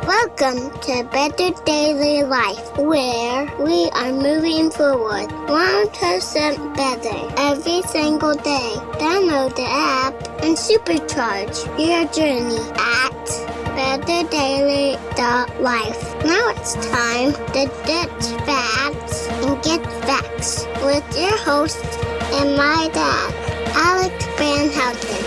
Welcome to Better Daily Life, where we are moving forward 1% better every single day. Download the app and supercharge your journey at betterdaily.life. Now it's time to ditch facts and get facts with your host and my dad, Alex Van Houten.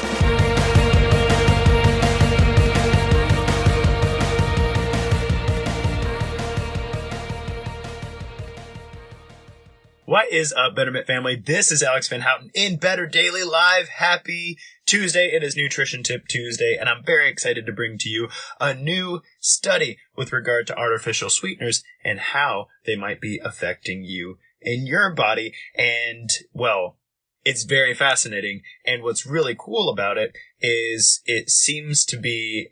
What is up, Betterment family? This is Alex Van Houten in Better Daily Live. Happy Tuesday. It is Nutrition Tip Tuesday, and I'm very excited to bring to you a new study with regard to artificial sweeteners and how they might be affecting you in your body. And, well, it's very fascinating. And what's really cool about it is it seems to be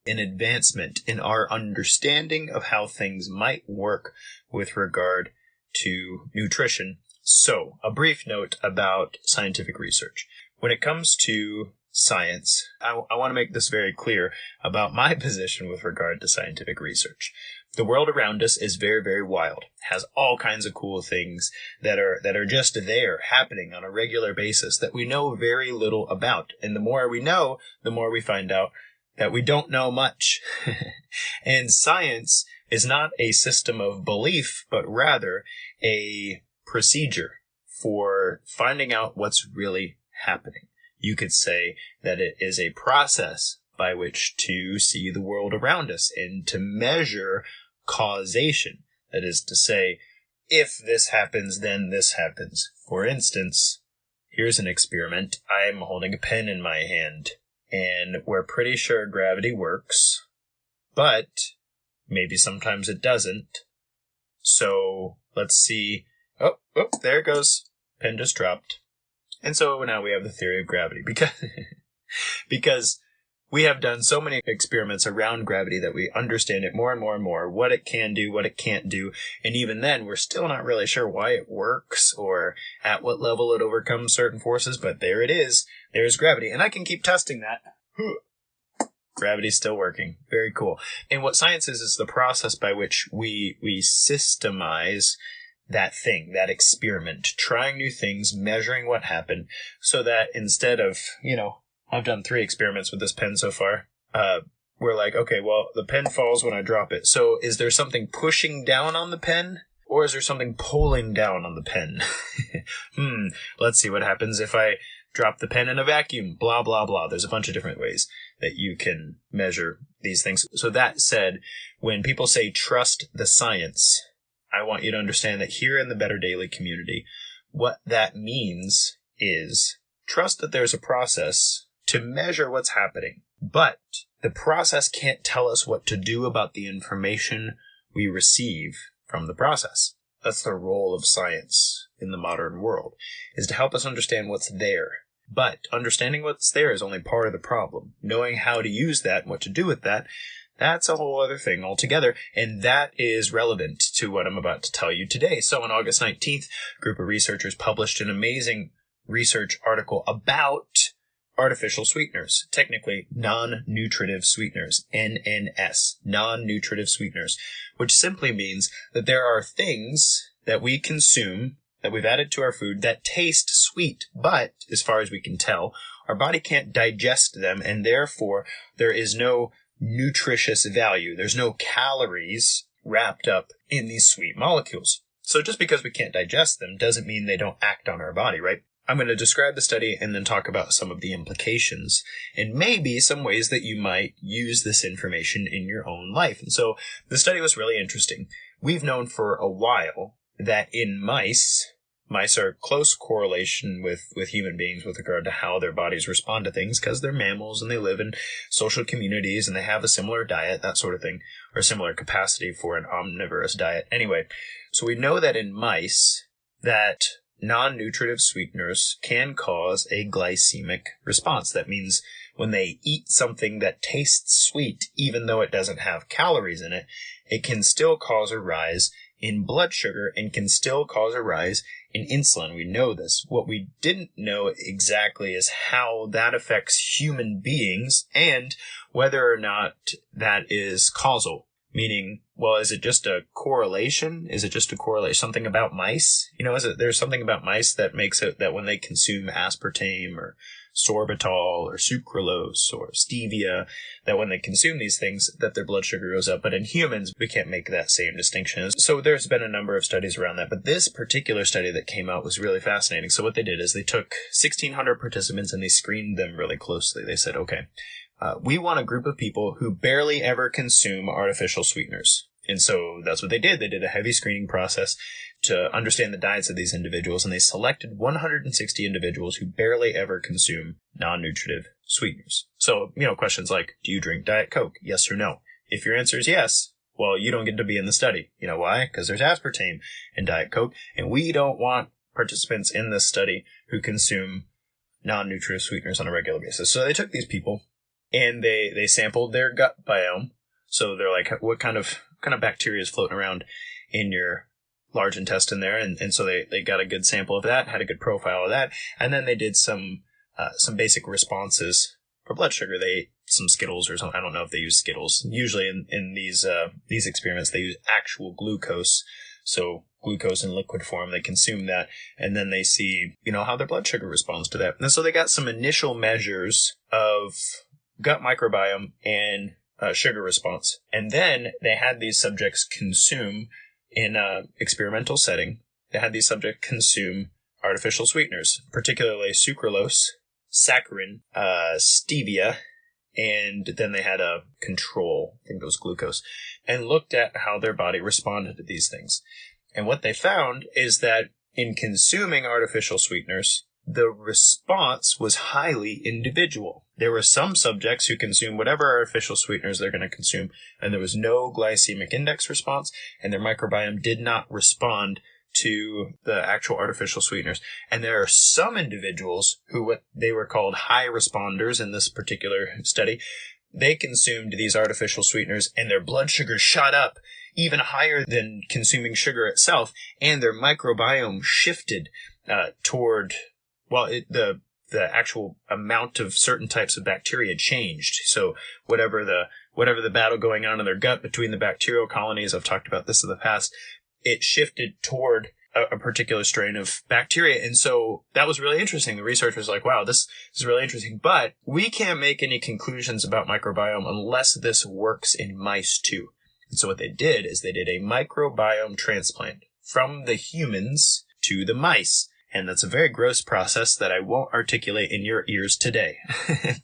an advancement in our understanding of how things might work with regard to nutrition. So, a brief note about scientific research. When it comes to science, I want to make this very clear about my position with regard to scientific research. The world around us is very, very wild, has all kinds of cool things that are just there, happening on a regular basis that we know very little about. And the more we know, the more we find out that we don't know much. And science is not a system of belief, but rather a procedure for finding out what's really happening. You could say that it is a process by which to see the world around us and to measure causation. That is to say, if this happens, then this happens. For instance, here's an experiment. I'm holding a pen in my hand, and we're pretty sure gravity works, but maybe sometimes it doesn't. So let's see. Oh, there it goes. Pen just dropped. And so now we have the theory of gravity because we have done so many experiments around gravity that we understand it more and more and more, what it can do, what it can't do. And even then, we're still not really sure why it works or at what level it overcomes certain forces. But there it is. There's gravity. And I can keep testing that. Gravity's still working. Very cool. And what science is the process by which we systemize that thing, that experiment, trying new things, measuring what happened, so that instead of, I've done 3 experiments with this pen so far. We're like, okay, well, the pen falls when I drop it. So is there something pushing down on the pen? Or is there something pulling down on the pen? Let's see what happens if I drop the pen in a vacuum, blah, blah, blah. There's a bunch of different ways that you can measure these things. So that said, when people say trust the science, I want you to understand that here in the Better Daily community, what that means is trust that there's a process to measure what's happening. But the process can't tell us what to do about the information we receive from the process. That's the role of science in the modern world, is to help us understand what's there. But understanding what's there is only part of the problem. Knowing how to use that and what to do with that, that's a whole other thing altogether. And that is relevant to what I'm about to tell you today. So on August 19th, a group of researchers published an amazing research article about artificial sweeteners, technically non-nutritive sweeteners, NNS, non-nutritive sweeteners, which simply means that there are things that we consume that we've added to our food that taste sweet, but as far as we can tell, our body can't digest them, and therefore there is no nutritious value. There's no calories wrapped up in these sweet molecules. So just because we can't digest them doesn't mean they don't act on our body, right? I'm going to describe the study and then talk about some of the implications and maybe some ways that you might use this information in your own life. And so the study was really interesting. We've known for a while that in mice are close correlation with human beings with regard to how their bodies respond to things because they're mammals and they live in social communities and they have a similar diet, that sort of thing, or similar capacity for an omnivorous diet. Anyway, so we know that in mice that non-nutritive sweeteners can cause a glycemic response. That means when they eat something that tastes sweet, even though it doesn't have calories in it, it can still cause a rise in blood sugar and can still cause a rise in insulin. We know this. What we didn't know exactly is how that affects human beings and whether or not that is causal. Meaning, well, is it just a correlation? Is it just a correlation? Something about mice? There's something about mice that makes it that when they consume aspartame or sorbitol or sucralose or stevia, that when they consume these things, that their blood sugar goes up. But in humans, we can't make that same distinction. So there's been a number of studies around that. But this particular study that came out was really fascinating. So what they did is they took 1,600 participants and they screened them really closely. They said, okay, we want a group of people who barely ever consume artificial sweeteners. And so that's what they did. They did a heavy screening process to understand the diets of these individuals, and they selected 160 individuals who barely ever consume non-nutritive sweeteners. So, questions like, do you drink Diet Coke? Yes or no? If your answer is yes, well, you don't get to be in the study. You know why? Because there's aspartame in Diet Coke, and we don't want participants in this study who consume non-nutritive sweeteners on a regular basis. So they took these people, and they sampled their gut biome. So they're like, what kind of bacteria is floating around in your large intestine there? And so they got a good sample of that, had a good profile of that. And then they did some basic responses for blood sugar. They ate some Skittles or something. I don't know if they use Skittles. Usually in these experiments, they use actual glucose. So glucose in liquid form, they consume that, and then they see, how their blood sugar responds to that. And so they got some initial measures of gut microbiome and sugar response. And then they had these subjects consume, in an experimental setting, they had these subjects consume artificial sweeteners, particularly sucralose, saccharin, stevia, and then they had a control, I think it was glucose, and looked at how their body responded to these things. And what they found is that in consuming artificial sweeteners, the response was highly individual. There were some subjects who consumed whatever artificial sweeteners they're going to consume, and there was no glycemic index response, and their microbiome did not respond to the actual artificial sweeteners. And there are some individuals who, what they were called high responders in this particular study, they consumed these artificial sweeteners and their blood sugar shot up even higher than consuming sugar itself, and their microbiome shifted toward, the actual amount of certain types of bacteria changed. So whatever the battle going on in their gut between the bacterial colonies, I've talked about this in the past, it shifted toward a particular strain of bacteria. And so that was really interesting. The research was like, wow, this is really interesting. But we can't make any conclusions about microbiome unless this works in mice too. And so what they did is they did a microbiome transplant from the humans to the mice. And that's a very gross process that I won't articulate in your ears today.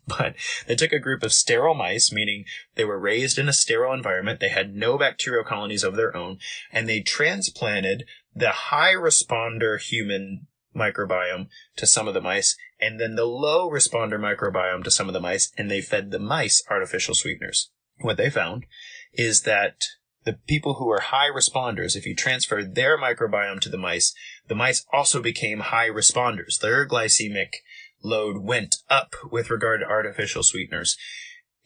But they took a group of sterile mice, meaning they were raised in a sterile environment. They had no bacterial colonies of their own. And they transplanted the high responder human microbiome to some of the mice, and then the low responder microbiome to some of the mice. And they fed the mice artificial sweeteners. What they found is that the people who are high responders, if you transfer their microbiome to the mice also became high responders. Their glycemic load went up with regard to artificial sweeteners.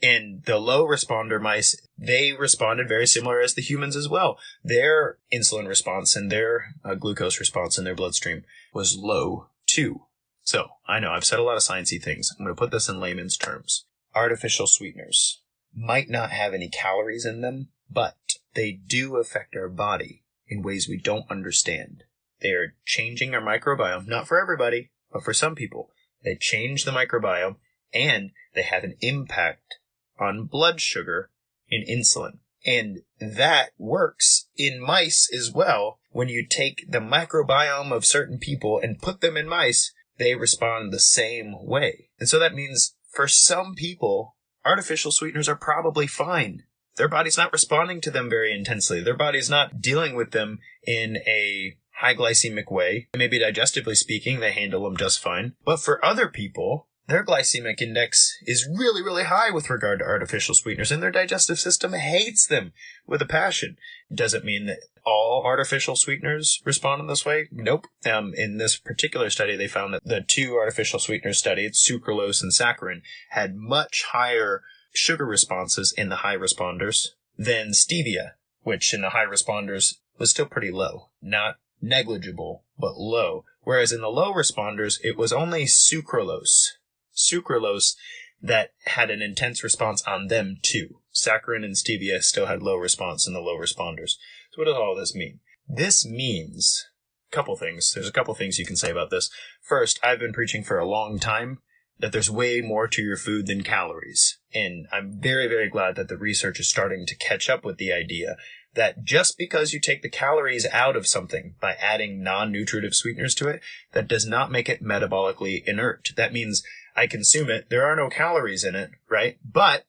And the low responder mice, they responded very similar as the humans as well. Their insulin response and their glucose response in their bloodstream was low too. So, I know I've said a lot of sciencey things. I'm going to put this in layman's terms. Artificial sweeteners might not have any calories in them, but they do affect our body in ways we don't understand. They are changing our microbiome, not for everybody, but for some people. They change the microbiome, and they have an impact on blood sugar and insulin. And that works in mice as well. When you take the microbiome of certain people and put them in mice, they respond the same way. And so that means for some people, artificial sweeteners are probably fine. Their body's not responding to them very intensely. Their body's not dealing with them in a high glycemic way. Maybe digestively speaking, they handle them just fine. But for other people, their glycemic index is really, really high with regard to artificial sweeteners, and their digestive system hates them with a passion. Does it mean that all artificial sweeteners respond in this way? Nope. In this particular study, they found that the two artificial sweeteners studied, sucralose and saccharin, had much higher sugar responses in the high responders than stevia, which in the high responders was still pretty low. Not negligible, but low. Whereas in the low responders, it was only sucralose. Sucralose that had an intense response on them too. Saccharin and stevia still had low response in the low responders. So what does all this mean? This means a couple things. There's a couple things you can say about this. First, I've been preaching for a long time that there's way more to your food than calories. And I'm very, very glad that the research is starting to catch up with the idea that just because you take the calories out of something by adding non-nutritive sweeteners to it, that does not make it metabolically inert. That means I consume it, there are no calories in it, right? But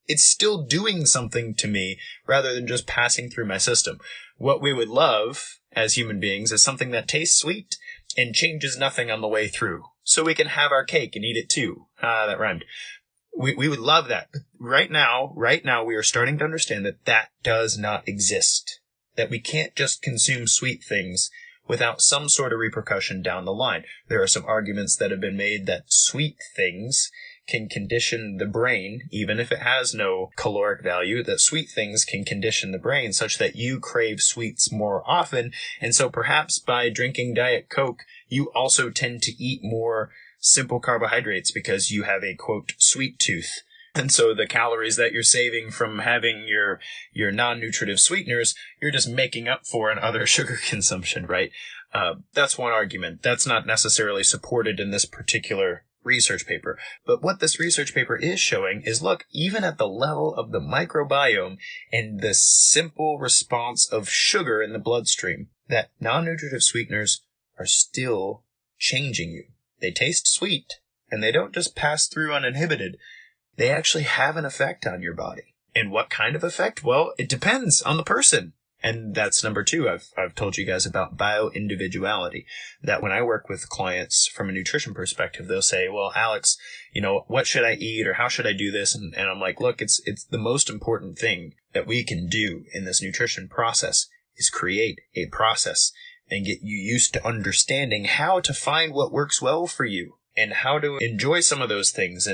it's still doing something to me rather than just passing through my system. What we would love as human beings is something that tastes sweet and changes nothing on the way through. So we can have our cake and eat it too. That rhymed. We would love that. But right now, we are starting to understand that that does not exist. That we can't just consume sweet things without some sort of repercussion down the line. There are some arguments that have been made that sweet things can condition the brain, even if it has no caloric value, that sweet things can condition the brain such that you crave sweets more often. And so perhaps by drinking Diet Coke, you also tend to eat more simple carbohydrates because you have a, quote, sweet tooth. And so the calories that you're saving from having your non-nutritive sweeteners, you're just making up for in other sugar consumption, right? That's one argument. That's not necessarily supported in this particular research paper. But what this research paper is showing is, look, even at the level of the microbiome and the simple response of sugar in the bloodstream, that non-nutritive sweeteners are still changing you. They taste sweet, and they don't just pass through uninhibited. They actually have an effect on your body. And what kind of effect? Well, it depends on the person. And that's number two. I've told you guys about bio-individuality. That when I work with clients from a nutrition perspective, they'll say, well, Alex, what should I eat or how should I do this? And I'm like, look, it's the most important thing that we can do in this nutrition process is create a process and get you used to understanding how to find what works well for you and how to enjoy some of those things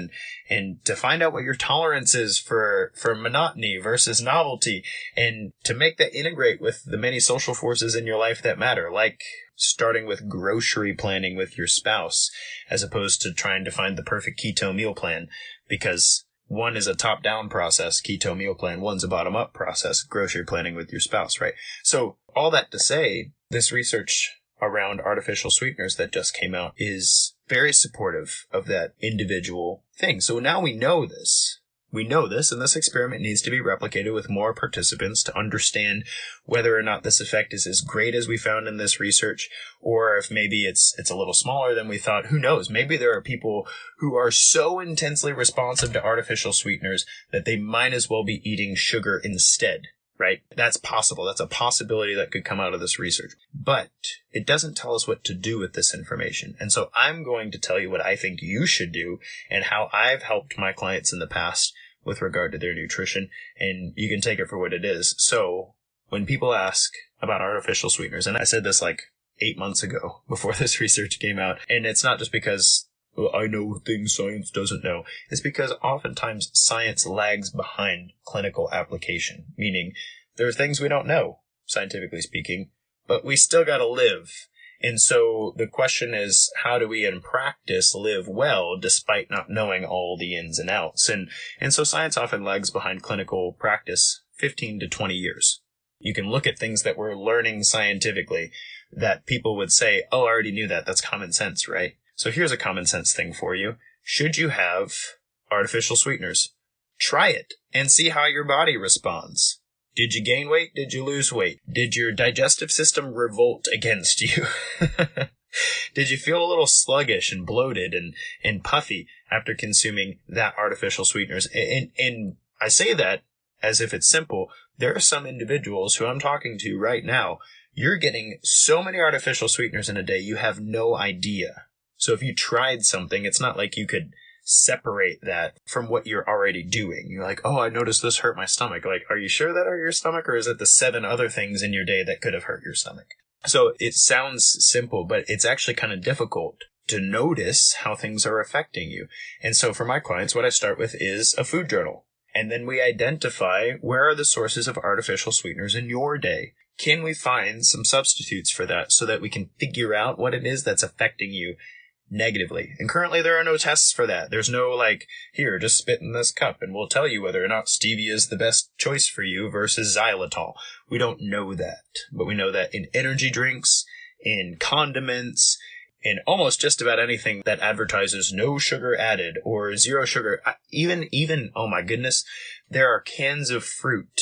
and to find out what your tolerance is for monotony versus novelty and to make that integrate with the many social forces in your life that matter, like starting with grocery planning with your spouse as opposed to trying to find the perfect keto meal plan, because one is a top-down process, keto meal plan, one's a bottom-up process, grocery planning with your spouse, right? So all that to say, this research around artificial sweeteners that just came out is very supportive of that individual thing. So now we know this. We know this, and this experiment needs to be replicated with more participants to understand whether or not this effect is as great as we found in this research, or if maybe it's a little smaller than we thought. Who knows? Maybe there are people who are so intensely responsive to artificial sweeteners that they might as well be eating sugar instead. Right? That's possible. That's a possibility that could come out of this research. But it doesn't tell us what to do with this information. And so I'm going to tell you what I think you should do and how I've helped my clients in the past with regard to their nutrition. And you can take it for what it is. So when people ask about artificial sweeteners, and I said this like 8 months ago before this research came out, and it's not just because I know things science doesn't know. It's because oftentimes science lags behind clinical application, meaning there are things we don't know, scientifically speaking, but we still got to live. And so the question is, how do we in practice live well despite not knowing all the ins and outs? And so science often lags behind clinical practice 15 to 20 years. You can look at things that we're learning scientifically that people would say, oh, I already knew that. That's common sense, right? So here's a common sense thing for you. Should you have artificial sweeteners? Try it and see how your body responds. Did you gain weight? Did you lose weight? Did your digestive system revolt against you? Did you feel a little sluggish and bloated and puffy after consuming that artificial sweeteners? And I say that as if it's simple. There are some individuals who I'm talking to right now. You're getting so many artificial sweeteners in a day, you have no idea. So if you tried something, it's not like you could separate that from what you're already doing. You're like, oh, I noticed this hurt my stomach. Like, are you sure that hurt your stomach, or is it the 7 other things in your day that could have hurt your stomach? So it sounds simple, but it's actually kind of difficult to notice how things are affecting you. And so for my clients, what I start with is a food journal. And then we identify where are the sources of artificial sweeteners in your day. can we find some substitutes for that so that we can figure out what it is that's affecting you negatively? And currently there are no tests for that. There's no like, here, just spit in this cup and we'll tell you whether or not stevia is the best choice for you versus xylitol. We don't know that. But we know that in energy drinks, in condiments, in almost just about anything that advertises no sugar added or zero sugar, even, oh my goodness, there are cans of fruit,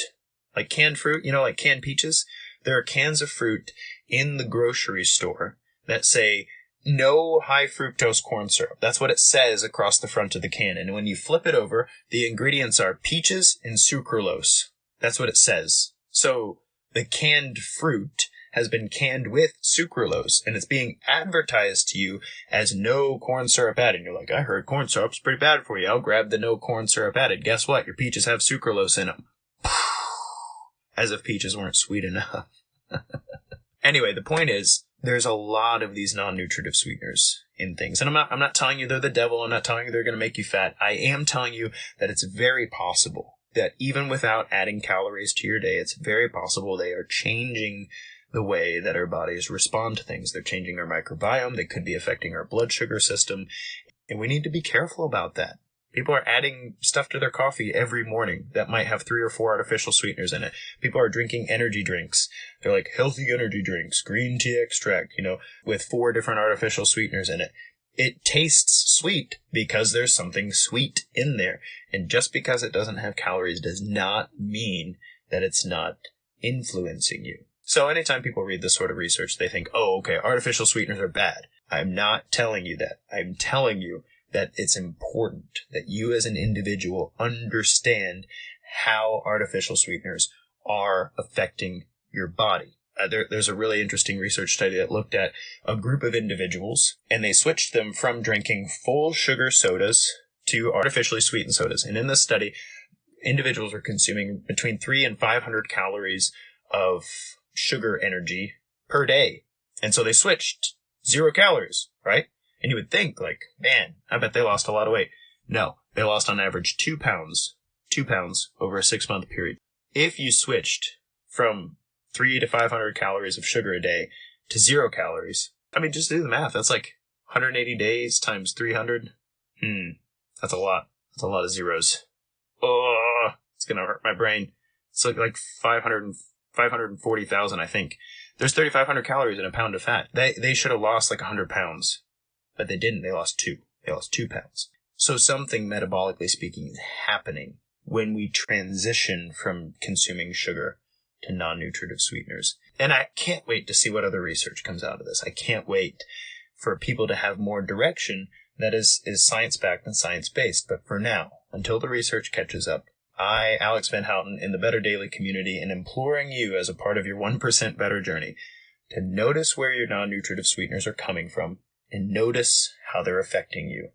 like canned fruit, like canned peaches. There are cans of fruit in the grocery store that say no high fructose corn syrup. That's what it says across the front of the can. And when you flip it over, the ingredients are peaches and sucralose. That's what it says. So the canned fruit has been canned with sucralose, and it's being advertised to you as no corn syrup added. And you're like, I heard corn syrup's pretty bad for you. I'll grab the no corn syrup added. Guess what? Your peaches have sucralose in them. As if peaches weren't sweet enough. Anyway, the point is, there's a lot of these non-nutritive sweeteners in things. And I'm not telling you they're the devil. I'm not telling you they're going to make you fat. I am telling you that it's very possible that even without adding calories to your day, it's very possible they are changing the way that our bodies respond to things. They're changing our microbiome. They could be affecting our blood sugar system. And we need to be careful about that. People are adding stuff to their coffee every morning that might have 3 or 4 artificial sweeteners in it. People are drinking energy drinks. They're like healthy energy drinks, green tea extract, with 4 different artificial sweeteners in it. It tastes sweet because there's something sweet in there. And just because it doesn't have calories does not mean that it's not influencing you. So anytime people read this sort of research, they think, oh, okay, artificial sweeteners are bad. I'm not telling you that. I'm telling you that it's important that you as an individual understand how artificial sweeteners are affecting your body. There's a really interesting research study that looked at a group of individuals, and they switched them from drinking full sugar sodas to artificially sweetened sodas. And in this study, individuals were consuming between 300 and 500 calories of sugar energy per day. And so they switched 0 calories, right? And you would think, like, man, I bet they lost a lot of weight. No, they lost on average 2 pounds over a 6-month period. If you switched from 300 to 500 calories of sugar a day to 0 calories, I mean, just do the math. That's like 180 days times 300. That's a lot. That's a lot of zeros. Oh, it's going to hurt my brain. It's like 540,000, I think. There's 3,500 calories in a pound of fat. They should have lost like 100 pounds. But they didn't. They lost 2. They lost 2 pounds. So something metabolically speaking is happening when we transition from consuming sugar to non-nutritive sweeteners. And I can't wait to see what other research comes out of this. I can't wait for people to have more direction that is science-backed and science-based. But for now, until the research catches up, I, Alex Van Houten, in the Better Daily community, am imploring you as a part of your 1% Better journey to notice where your non-nutritive sweeteners are coming from and notice how they're affecting you.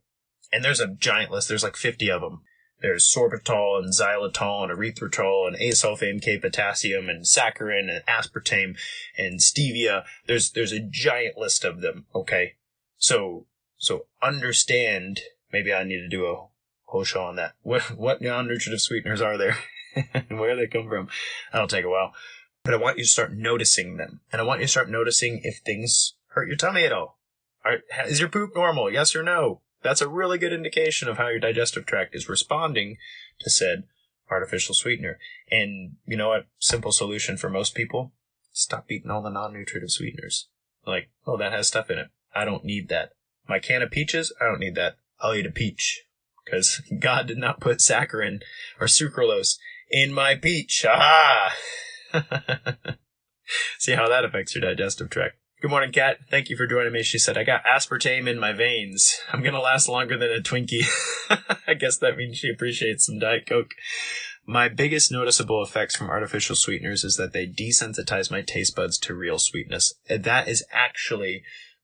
And there's a giant list. There's like 50 of them. There's sorbitol and xylitol and erythritol and asulfame K potassium and saccharin and aspartame and stevia. There's a giant list of them, okay? So understand, maybe I need to do a whole show on that. What non-nutritive sweeteners are there and where they come from? That'll take a while. But I want you to start noticing them. And I want you to start noticing if things hurt your tummy at all. Is your poop normal? Yes or no? That's a really good indication of how your digestive tract is responding to said artificial sweetener. And you know what? Simple solution for most people? Stop eating all the non-nutritive sweeteners. Like, oh, that has stuff in it. I don't need that. My can of peaches? I don't need that. I'll eat a peach. Because God did not put saccharin or sucralose in my peach. Ah! See how that affects your digestive tract. Good morning, Kat. Thank you for joining me. She said, I got aspartame in my veins. I'm going to last longer than a Twinkie. I guess that means she appreciates some Diet Coke. My biggest noticeable effects from artificial sweeteners is that they desensitize my taste buds to real sweetness. And that is actually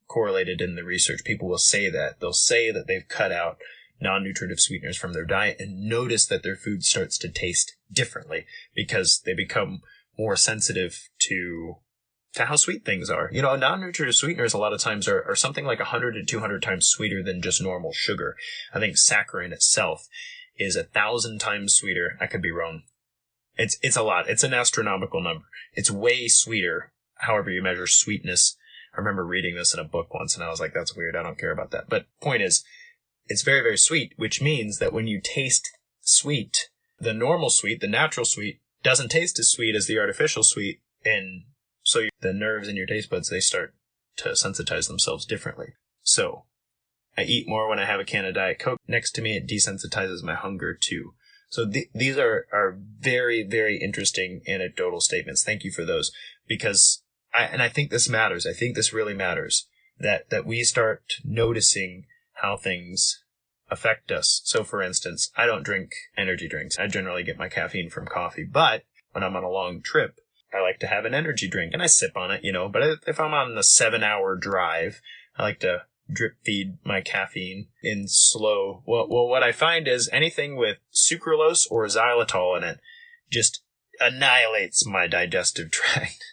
correlated in the research. People will say that. They'll say that they've cut out non-nutritive sweeteners from their diet and notice that their food starts to taste differently because they become more sensitive to how sweet things are. Non-nutritive sweeteners a lot of times are something like 100 to 200 times sweeter than just normal sugar. I think saccharin itself is 1,000 times sweeter. I could be wrong. It's a lot. It's an astronomical number. It's way sweeter, however you measure sweetness. I remember reading this in a book once, and I was like, that's weird. I don't care about that. But point is, it's very, very sweet, which means that when you taste sweet, the normal sweet, the natural sweet, doesn't taste as sweet as the artificial sweet. And so the nerves in your taste buds, they start to sensitize themselves differently. So I eat more when I have a can of Diet Coke next to me. It desensitizes my hunger too. So these are very, very interesting anecdotal statements. Thank you for those, because I think this matters. I think this really matters, that we start noticing how things affect us. So for instance, I don't drink energy drinks. I generally get my caffeine from coffee, but when I'm on a long trip, I like to have an energy drink, and I sip on it, but if I'm on a 7-hour drive, I like to drip feed my caffeine in slow. Well, what I find is anything with sucralose or xylitol in it just annihilates my digestive tract.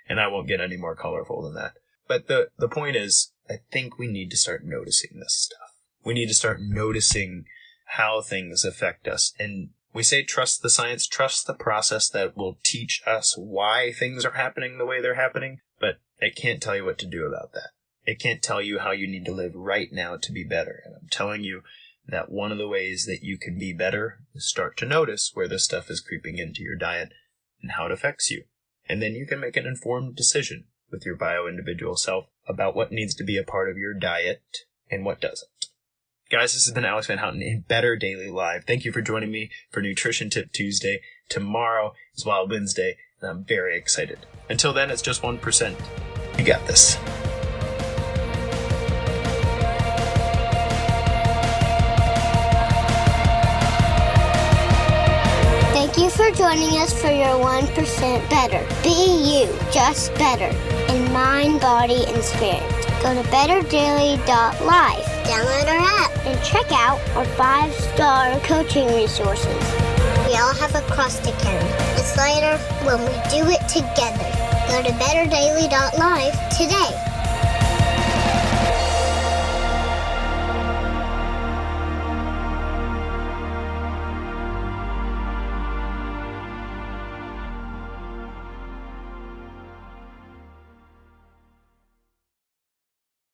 And I won't get any more colorful than that. But the point is, I think we need to start noticing this stuff. We need to start noticing how things affect us. And we say trust the science, trust the process that will teach us why things are happening the way they're happening, but it can't tell you what to do about that. It can't tell you how you need to live right now to be better. And I'm telling you that one of the ways that you can be better is start to notice where this stuff is creeping into your diet and how it affects you. And then you can make an informed decision with your bio-individual self about what needs to be a part of your diet and what doesn't. Guys, this has been Alex Van Houten in Better Daily Live. Thank you for joining me for Nutrition Tip Tuesday. Tomorrow is Wild Wednesday, and I'm very excited. Until then, it's just 1%. You got this. Thank you for joining us for your 1% better. Be you, just better, in mind, body, and spirit. Go to betterdaily.life, download our app, and check out our 5-star coaching resources. We all have a cross to carry. It's lighter when we do it together. Go to betterdaily.life today.